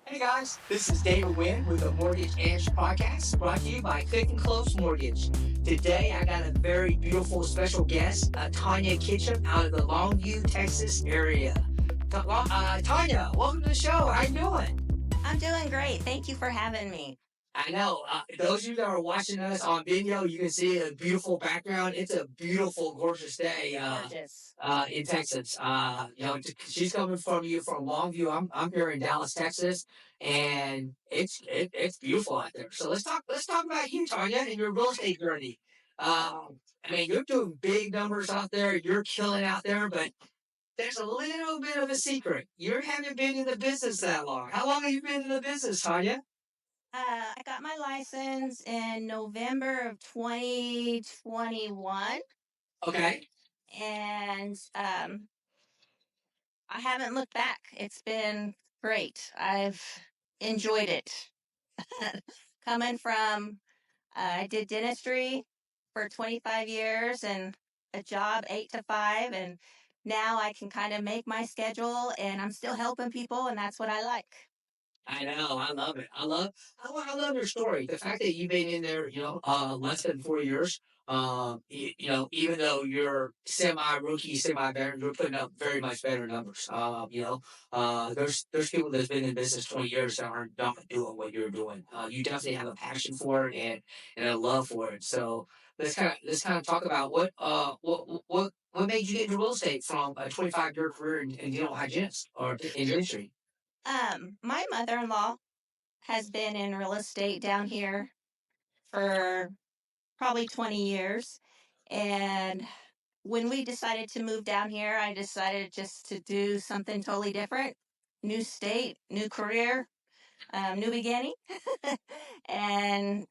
Hey guys, this is David Wynn with the Mortgage Edge podcast brought to you by Click and Close Mortgage. Today I got a very beautiful special guest, Tanya Ketchum out of the Longview, Texas area. Tanya, welcome to the show. How you doing? I'm doing great. Thank you for having me. I know. Those of you that are watching us on video, you can see a beautiful background. It's a beautiful, gorgeous day Gorgeous. in Texas. She's coming from you from Longview. I'm here in Dallas, Texas, and it's beautiful out there. So let's talk about you, Tanya, and your real estate journey. I mean, you're doing big numbers out there. You're killing out there, but there's a little bit of a secret. You haven't been in the business that long. How long have you been in the business, Tanya? I got my license in November of 2021, Okay. and I haven't looked back. It's been great. I've enjoyed it. Coming from, I did dentistry for 25 years and a job 8 to 5, and now I can kind of make my schedule, and I'm still helping people, and that's what I like. I know. I love it. I love your story. The fact that you've been in there, less than 4 years. Even though you're semi rookie, semi veteran, you're putting up very much better numbers. There's people that's been in business 20 years that aren't not doing what you're doing. You definitely have a passion for it and a love for it. So let's kind of talk about what made you get into real estate from a 25-year career in dental hygienist or in dentistry. My mother-in-law has been in real estate down here for probably 20 years. And when we decided to move down here, I decided just to do something totally different. New state, new career, new beginning. And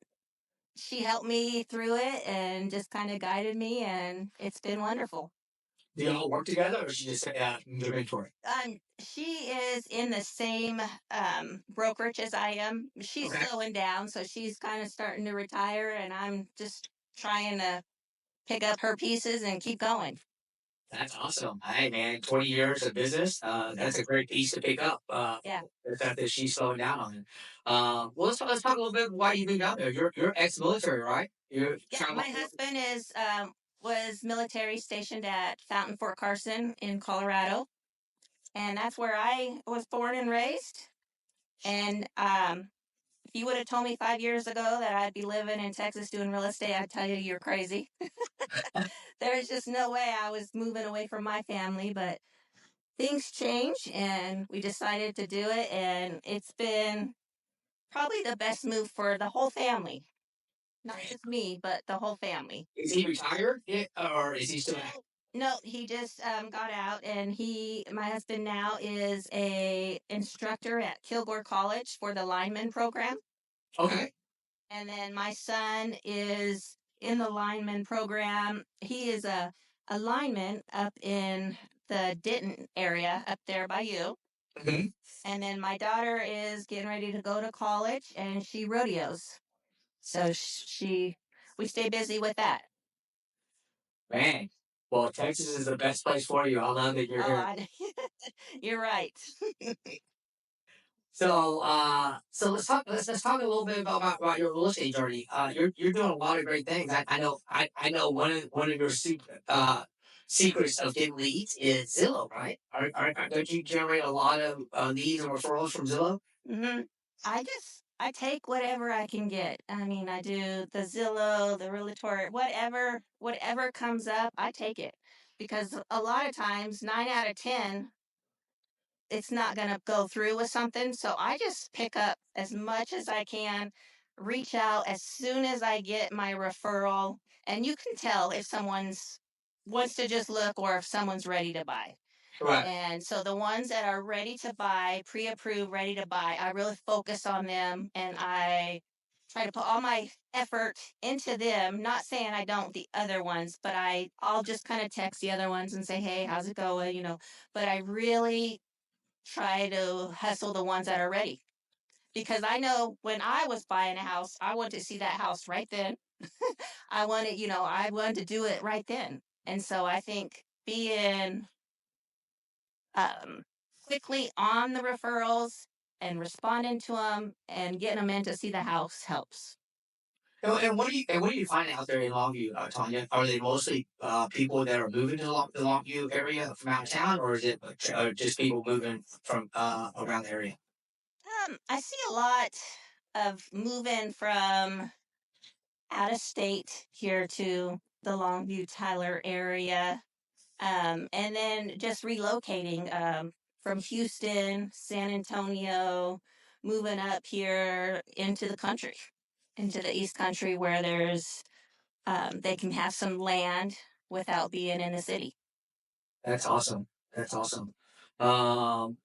she helped me through it and just kind of guided me, and it's been wonderful. Do y'all work together, or is she just your mentor? She is in the same brokerage as I am. She's Okay, slowing down, so she's kind of starting to retire, and I'm just trying to pick up her pieces and keep going. that's awesome. Hey man, 20 years of business. That's a great piece to pick up. Yeah, The fact that she's slowing down on it. Well, let's talk a little bit why you moved out there. You're ex-military, right? You're yeah. travel. My husband is was military stationed at Fountain Fort Carson in Colorado, and that's where I was born and raised. And if you would have told me 5 years ago that I'd be living in Texas doing real estate, I'd tell you you're crazy. There's just no way I was moving away from my family, but things change and we decided to do it. And it's been probably the best move for the whole family, not just me, but the whole family. Is he retired, or is he still? No, he just got out, and my husband now is a instructor at Kilgore College for the lineman program. Okay. And then my son is in the lineman program. He is a lineman up in the Denton area up there by you. Mhm. And then my daughter is getting ready to go to college and she rodeos. So we stay busy with that. Man, well, Texas is the best place for you. I love that you're Oh, here. you're right. So let's talk a little bit about your real estate journey. You're doing a lot of great things. I know one of your secrets of getting leads is Zillow, right? Don't you generate a lot of leads and referrals from Zillow? hmm I take whatever I can get. I mean, I do the Zillow, the Realtor, whatever comes up, I take it because a lot of times, 9 out of 10, it's not going to go through with something. So I just pick up as much as I can, reach out as soon as I get my referral, and you can tell if someone's wants to just look or if someone's ready to buy. Right. And so the ones that are ready to buy, pre-approved, ready to buy, I really focus on them and I try to put all my effort into them. Not saying I don't the other ones, but I'll just kind of text the other ones and say, "Hey, how's it going?" But I really try to hustle the ones that are ready because I know when I was buying a house, I wanted to see that house right then. I wanted to do it right then. And so I think being um, quickly on the referrals and responding to them and getting them in to see the house helps. And what do you find out there in Longview, Tanya? Are they mostly people that are moving to the Longview area from out of town, or is it just people moving from around the area? I see a lot of moving from out of state here to the Longview Tyler area. And then just relocating from Houston, San Antonio, moving up here into the country, into the East Country where they can have some land without being in the city. That's awesome. That's awesome. And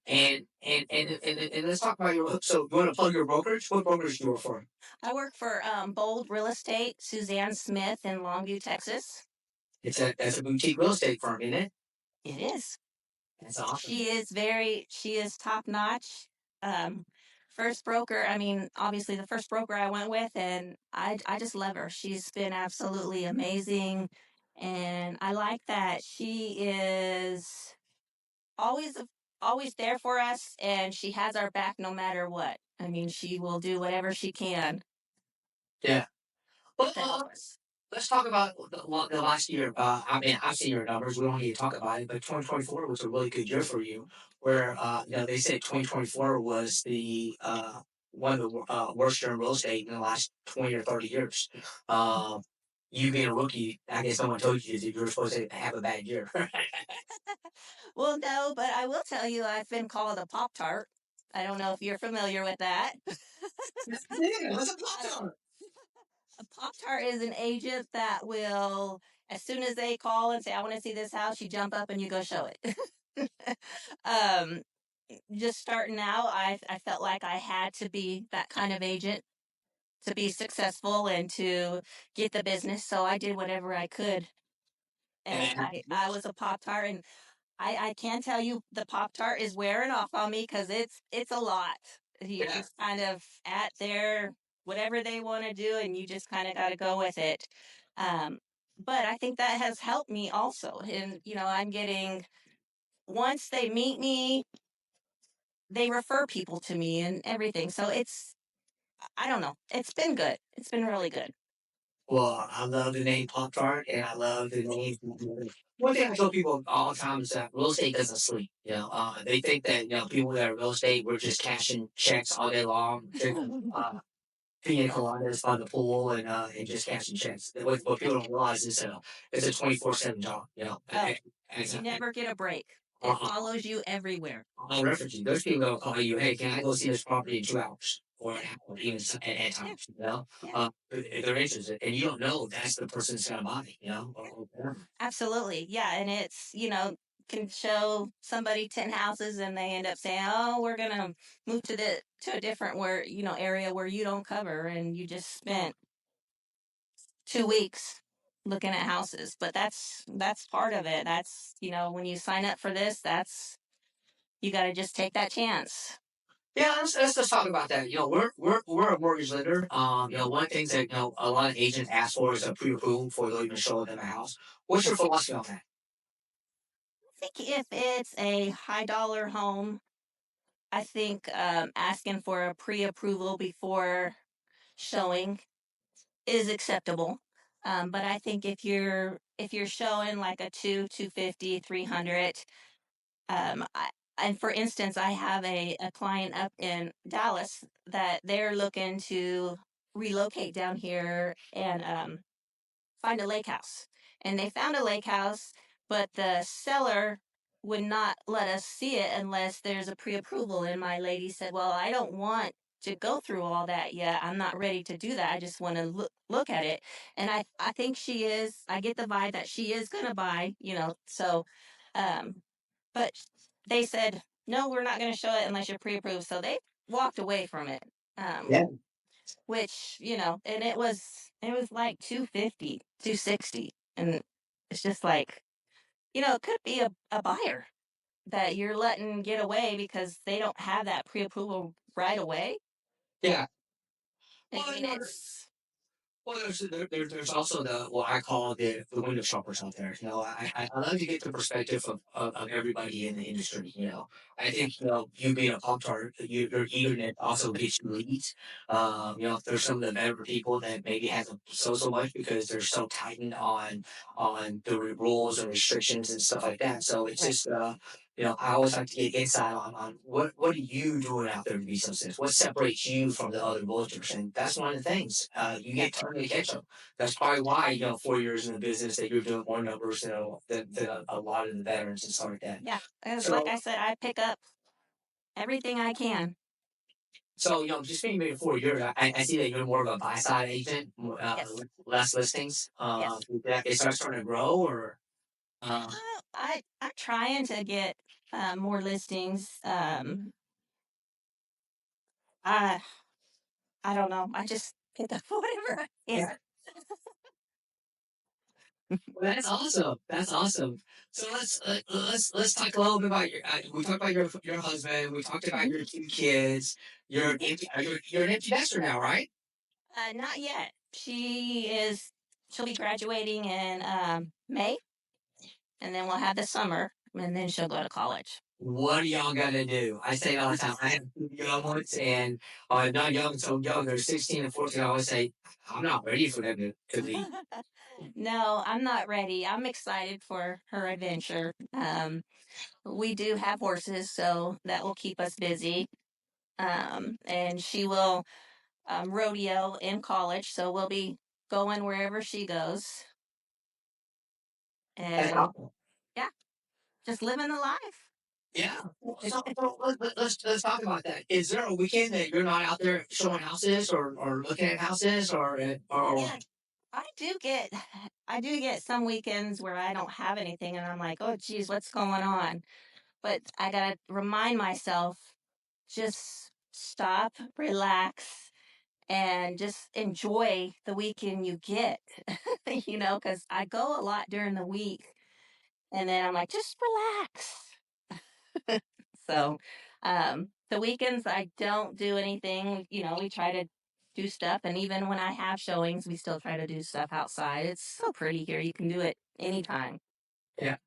let's talk about your. So you want to plug your brokerage? What brokerage do you work for? I work for Bold Real Estate, Suzanne Smith in Longview, Texas. That's a boutique real estate firm, isn't it? It is. That's awesome. She is top notch. Um, First broker, I mean, obviously the first broker I went with, and I just love her. She's been absolutely amazing. And I like that she is always, always there for us, and she has our back no matter what. I mean, she will do whatever she can Yeah. Well, to help us. let's talk about the last year. I mean, I've seen your numbers. We don't need to talk about it, but 2024 was a really good year for you. Where they said 2024 was the one of the worst year in real estate in the last 20 or 30 years. Um, you being a rookie, I guess someone told you that you were supposed to have a bad year. Well, no, but I will tell you, I've been called a Pop Tart. I don't know if you're familiar with that. Yeah, what's a Pop-Tart? A Pop Tart is an agent that will, as soon as they call and say, I want to see this house, you jump up and you go show it. um, just starting out, I felt like I had to be that kind of agent to be successful and to get the business. So I did whatever I could. And And I was a Pop Tart, and I can tell you the Pop Tart is wearing off on me because it's a lot. You yeah, just kind of at their whatever they want to do, and you just kind of got to go with it. Um, but I think that has helped me also. And I'm getting once they meet me, they refer people to me and everything. So I don't know. It's been good. It's been really good. well, I love the name Pop Tart, and I love the name. One thing I tell people all the time is that real estate doesn't sleep. They think that people that are real estate we're just cashing checks all day long, drinking pina coladas by the pool, and just cashing checks. What people don't realize is it's a 24/7 job. Oh, And you never get a break. It uh, follows you everywhere. I'll reference you. Those people that'll call you, hey, can I go see this property in 2 hours? Or an hour, even at Yeah, times, yeah. if they're interested, and you don't know that's the person that's gonna buy, Absolutely. Yeah. And can show somebody 10 houses and they end up saying, oh, we're going to move to a different area where you don't cover. And you just spent 2 weeks looking at houses. But that's part of it. When you sign up for this, you got to just take that chance. Yeah, let's just talk about that. We're a mortgage lender. One of the things that a lot of agents ask for is a pre-approval before they'll even show them a house. What's your philosophy on that? I think if it's a high dollar home, I think asking for a pre approval before showing is acceptable. But I think if you're showing like a 250, 300, and for instance, I have a client up in Dallas that they're looking to relocate down here and find a lake house. And they found a lake house, but the seller would not let us see it unless there's a pre-approval. And my lady said, well, I don't want to go through all that yet. I'm not ready to do that. I just want to look at it. And I think I get the vibe that she is going to buy, so, um, but they said, no, we're not going to show it unless you're pre-approved. So they walked away from it. Um, Yeah. which and it was like 250, 260, and it's just like it could be a buyer that you're letting get away because they don't have that pre-approval right away. Yeah. I Well, mean, it's Well, there's also the what I call the window shoppers out there. I love to get the perspective of everybody in the industry. I think you being a Pop Tart, your eagerness also gets you leads. There's some of the better people that maybe hasn't so much because they're so tightened on the rules and restrictions and stuff like that. So it's Right. just I always like to get insight on what are you doing out there to be so successful? What separates you from the other realtors? And that's one of the things. You Yeah. get Tanya Ketchum. That's probably why, 4 years in the business that you're doing more numbers than a lot of the veterans and stuff like that. Yeah. As like So I said, I pick up everything I can. just being maybe 4 years, I see that you're more of a buy side agent, Yes. less listings. Yes. It starts starting to grow or uh, I'm trying to get more listings. I I don't know. I just pick up whatever I yeah. can. Well, that's awesome. That's awesome. So let's talk a little bit about your. We talked about your husband. We talked about Mhm. your two kids. You're an empty nester now, right? Not yet. She'll be graduating in May, and then we'll have the summer, and then she'll go to college. What are y'all gonna do? I say it all the time. I have two young ones, and not young, so young. They're 16 and 14. I always say, I'm not ready for them to leave. No, I'm not ready. I'm excited for her adventure. We do have horses, so that will keep us busy. And she will rodeo in college, so we'll be going wherever she goes. That's And awesome. yeah, just living the life. Yeah. So let's talk about that. Is there a weekend that you're not out there showing houses or looking at houses or Yeah, I do get I do get some weekends where I don't have anything and I'm like, "Oh geez, what's going on?" But I got to remind myself just stop, relax and just enjoy the weekend you get. Cuz I go a lot during the week and then I'm like, "Just relax." So, the weekends I don't do anything. We try to do stuff, and even when I have showings, we still try to do stuff outside. It's so pretty here. You can do it anytime. yeah?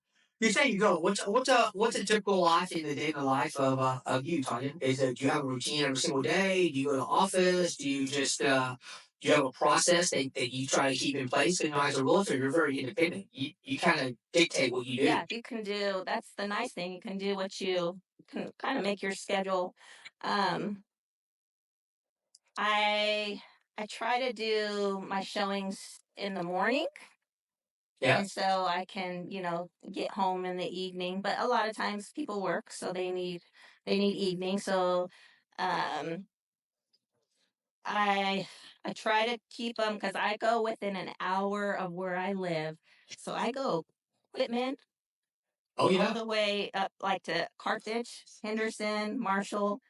You say you go. What's a typical life in the daily life of you, Tanya? Do you have a routine every single day? Do you go to the office? Do you have a process that you try to keep in place? As a realtor, you're very independent. You kind of dictate what you do. Yeah, you can do. That's the nice thing. You can do what you can kind of make your schedule. Um, I I try to do my showings in the morning, Yeah. and so I can get home in the evening. But a lot of times people work, so they need evening. So um, I try to keep them because I go within an hour of where I live. So I go Whitman Oh all yeah. the way up like to Carthage, Henderson, Marshall.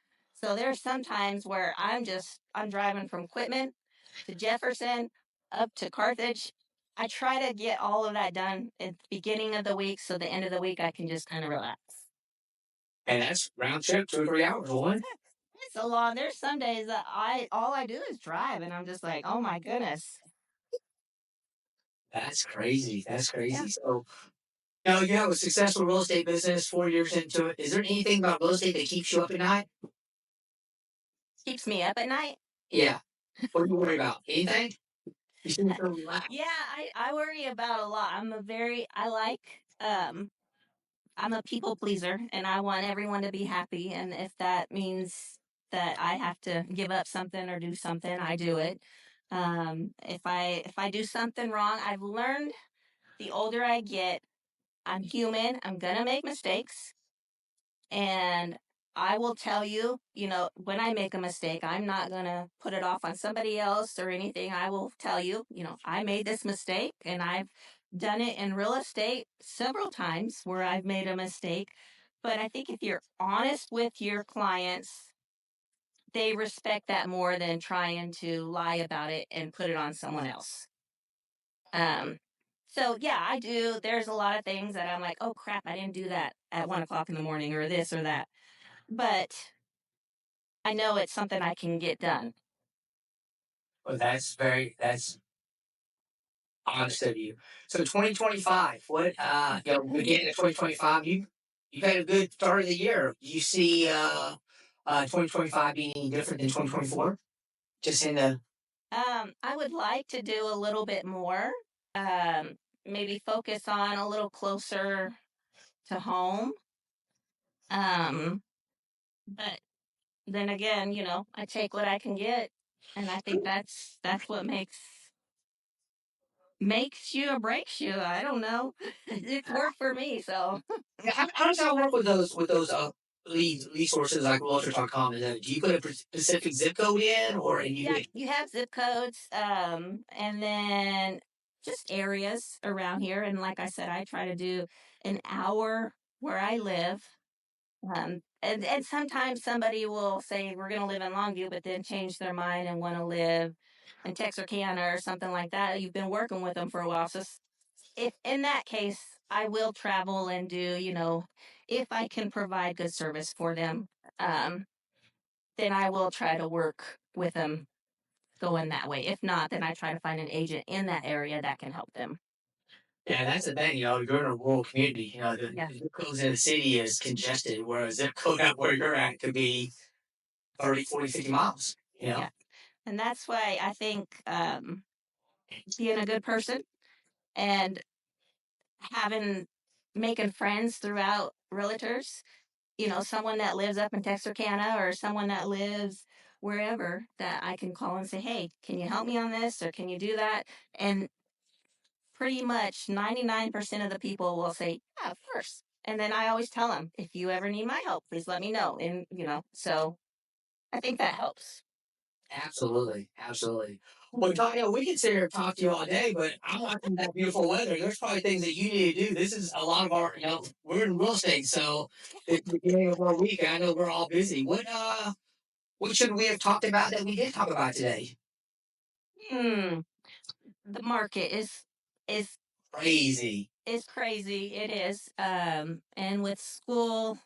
So there's some times where I'm driving from Quitman to Jefferson up to Carthage. I try to get all of that done at the beginning of the week so the end of the week I can just kind of relax. And that's round trip 2 or 3 hours. One. It's a long there's some days that I all I do is drive and I'm just like, "Oh my goodness." That's crazy. That's Yeah. crazy. So you have a successful real estate business. 4 years into it. Is there anything about real estate that keeps you up at night? Keeps me up at night. Yeah. What do you worry about? Anything? You seem so Yeah, relaxed. I worry about a lot. I'm a people pleaser and I want everyone to be happy. And if that means that I have to give up something or do something, I do it. If I do something wrong, I've learned the older I get, I'm human. I'm gonna make mistakes. And I will tell you, when I make a mistake, I'm not going to put it off on somebody else or anything. I will tell you, I made this mistake and I've done it in real estate several times where I've made a mistake. But I think if you're honest with your clients, they respect that more than trying to lie about it and put it on someone else. Um, so yeah, I do. There's a lot of things that I'm like, oh crap, I didn't do that at 1 o'clock in the morning or this or that. But I know it's something I can get done. Well, that's very. honest of you. So 2025, what again in 2025, you've had a good start of the year. You see 2025 being any different than 2024? Just in the I would like to do a little bit more. Um, Maybe focus on a little closer to home. Um, but then again, I take what I can get, and I think that's what makes you or breaks you. I don't know. It's worked for me, so Yeah, how does that work with those lead sources like realtor.com? Do you put a specific zip code in, or and you yeah, get you have zip codes, and then just areas around here. And like I said, I try to do an hour where I live. And sometimes somebody will say we're going to live in Longview, but then change their mind and want to live in Texarkana or something like that. You've been working with them for a while, so if in that case, I will travel and do, if I can provide good service for them, um, then I will try to work with them going that way. If not, then I try to find an agent in that area that can help them. yeah, that's the thing. You're in a rural community. Yeah. The zip codes in the city is congested, whereas zip code out where you're at could be 30, 40, 50 miles. You Yeah. know, And that's why I think being a good person and having making friends throughout realtors, someone that lives up in Texarkana or someone that lives wherever that I can call and say, hey, can you help me on this or can you do that? And pretty much 99% of the people will say, yeah, of course. And then I always tell them, if you ever need my help, please let me know. And, so I think that helps. absolutely, absolutely. Well, Tanya, we can sit here and talk to you all day, but I'm watching that beautiful weather. There's probably things that you need to do. This is a lot of our, we're in real estate, so it's the beginning of our week. I know we're all busy. What should we have talked about that we did talk about today? Hmm. The market is Crazy. is crazy. It is. And with school,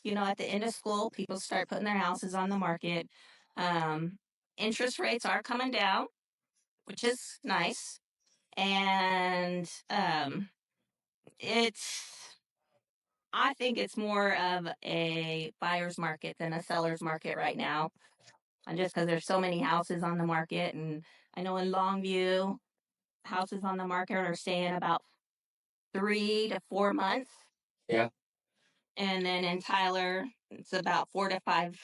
at the end of school, people start putting their houses on the market. Um, Interest rates are coming down, which is nice. And it's, I think it's more of a buyer's market than a seller's market right now. And just because there's so many houses on the market. And I know in Longview, houses on the market are staying about 3 to 4 months. Yeah. And then in Tyler, it's about 4 to 5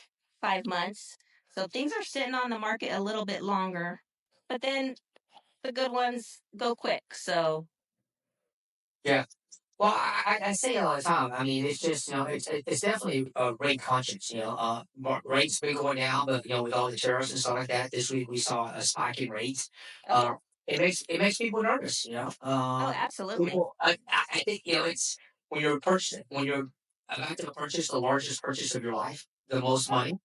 months. So things are sitting on the market a little bit longer, but then the good ones go quick. So Yeah. Well, I say it all the time. I mean, it's just it's definitely a rate conscience. Rates been going down, but with all the tariffs and stuff like that, this week we saw a spike in rates. oh yeah, It makes people nervous. oh absolutely, People. I think it's when you're about to purchase the largest purchase of your life, the most money.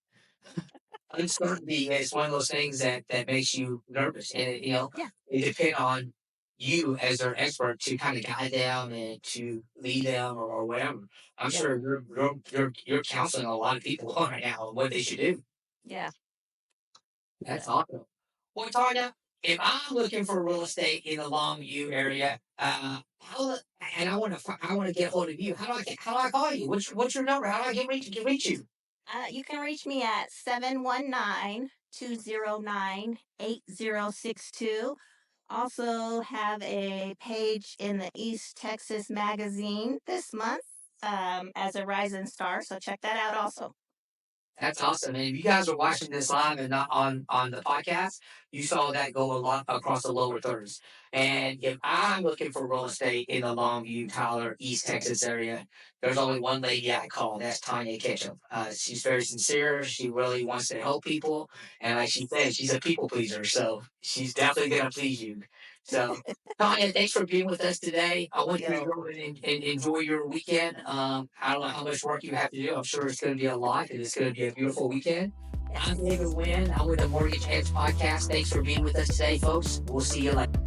Uncertainty is one of those things that makes you nervous, and yeah, it depend on you as their expert to kind of guide them and to lead them or whatever. I'm yeah, sure you're counseling a lot of people right now on what they should do. yeah. That's So awesome. Well, Tanya, if I'm looking for real estate in the Longview area, and I want to get hold of you, how do I call you? What's your number? How do I get reach you? you can reach me at 719-209-8062. Also have a page in the East Texas Magazine this month as a rising star. So check that out also. That's awesome. And if you guys are watching this live and not on the podcast, you saw that go a lot across the lower thirds. And if I'm looking for real estate in the Longview, Tyler, East Texas area, there's only one lady I call. That's Tanya Ketchum. She's very sincere. She really wants to help people, and like she said, she's a people pleaser. So she's definitely gonna please you. So. Tanya, thanks for being with us today. I want you to Yo, go and enjoy your weekend. I don't know how much work you have to do. I'm sure it's going to be a lot, and it's going to be a beautiful weekend. I'm yes. David Wynn. I'm with the Mortgage Edge podcast. Thanks for being with us today, folks. We'll see you later.